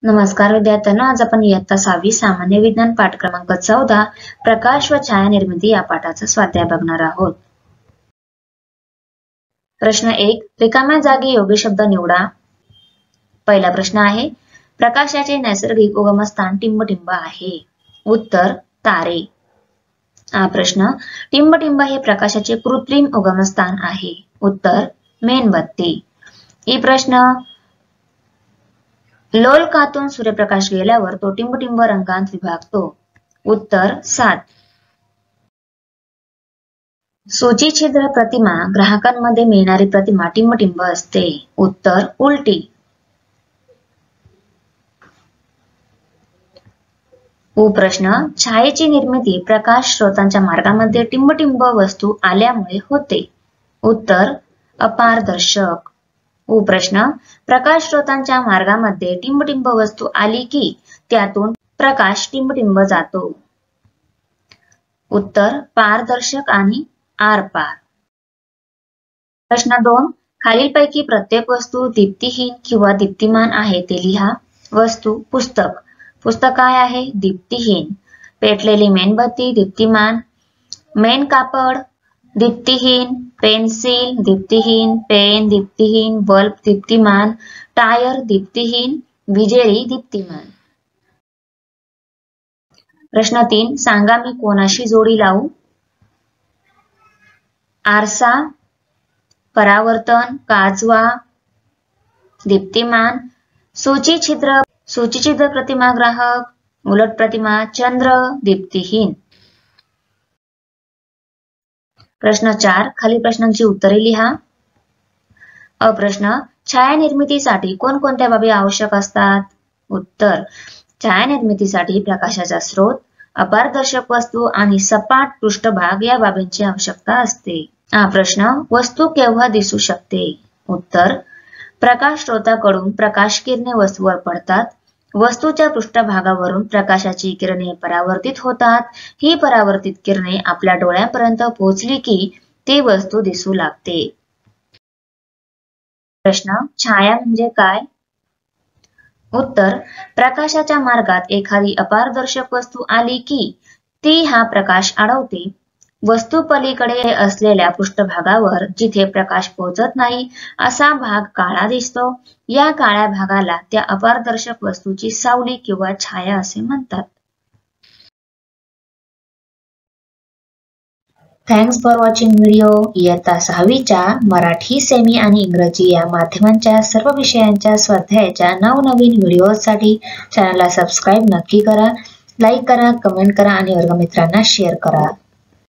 नमस्कार विद्यार्थ्यांनो, आज आपण इयत्ता 6वी सामान्य विज्ञान पाठ क्रमांक 14 प्रकाश व छाया निर्मिती या पाठाचा स्वाध्याय बघणार आहोत। प्रश्न 1, रिकाम्या जागी योग्य शब्द निवडा। पहिला प्रश्न आहे, प्रकाशाचे नैसर्गिक उगमस्थान टिंबटिंब आहे। उत्तर तारे। हा प्रश्न, टिंबटिंब हे प्रकाशाचे कृत्रिम उगमस्थान आहे। उत्तर मेणबत्ती। ही प्रश्न, लोलकातून सूर्यप्रकाश गेल्यावर तो टिंबटिंब रंगांत विभागतो। उत्तर 7। सूचीछिद्र प्रतिमा ग्राहकांमध्ये मिळणारी प्रतिमा टिंबटिंब असते। उत्तर उलटी। प्रश्न, छायेची निर्मिती प्रकाश स्रोतांच्या मार्गामध्ये टिंबटिंब वस्तू आल्यामुळे होते। उत्तर अपारदर्शक। प्रश्न, प्रकाश स्रोतांच्या मार्गामध्ये टिंबटिंब वस्तू आली की त्यातून प्रकाश टिंबटिंब जातो। उत्तर पारदर्शक आणि आरपार। प्रश्न 2, खालीलपैकी प्रत्येक वस्तू दीप्तिहीन किंवा दीप्तिमान आहे ते लिहा। वस्तू पुस्तक। पुस्तक काय आहे? दीप्तिहीन। पेटलेली मेणबत्ती दीप्तिमान। मेण कापड दीप्तिहीन। पेन्सिल दीप्तिहीन। पेन दीप्तिहीन। बल्ब दीप्तिमान। टायर दीप्तिहीन। विजेरी दीप्तिमान। प्रश्न 3, सांगा मी कोणाशी जोडी लावू? आरसा, परावर्तन, काजवा, दीप्तिमान, सूचीछिद्र प्रतिमा ग्राहक, उलट प्रतिमा, चंद्र, दीप्तिहीन। प्रश्न 4, खालील प्रश्नांची उत्तरे लिहा। प्रश्न, छाया निर्मितीसाठी कोणकोणत्या बाबी आवश्यक असतात? उत्तर, छाया निर्मितीसाठी प्रकाशाचा स्रोत, अपारदर्शक वस्तू आणि सपाट पृष्ठभाग या बाबींची आवश्यकता असते। प्रश्न, वस्तू केव्हा दिसू शकते? उत्तर, प्रकाश स्रोताकडून प्रकाश किरणे वस्तूवर पडतात। वस्तूच्या पृष्ठभागावरून प्रकाशाची किरणे परावर्तित होतात। ही परावर्तित किरणे आपल्या डोळ्यापर्यंत पोहोचली की ती वस्तू दिसू लागते। प्रश्न, छाया म्हणजे काय? उत्तर, प्रकाशाच्या मार्गात एखादी अपारदर्शक वस्तू आली की ती हा प्रकाश अडवते। वस्तू पलीकडे असलेल्या पृष्ठभागावर जिथे प्रकाश पोहोचत नाही असा भाग काळा दिसतो। या काळ्या भागाला त्या अपारदर्शक वस्तूची सावली किंवा छाया असे म्हणतात। Thanks for watching video. इयत्ता 6वीच्या मराठी, सेमी आणि इंग्रजी या माध्यमांच्या सर्व विषयांच्या स्वाध्यायाच्या नवनवीन व्हिडिओसाठी चॅनलला सबस्क्राईब नक्की करा, लाईक करा, कमेंट करा आणि वर्गमित्रांना शेअर करा।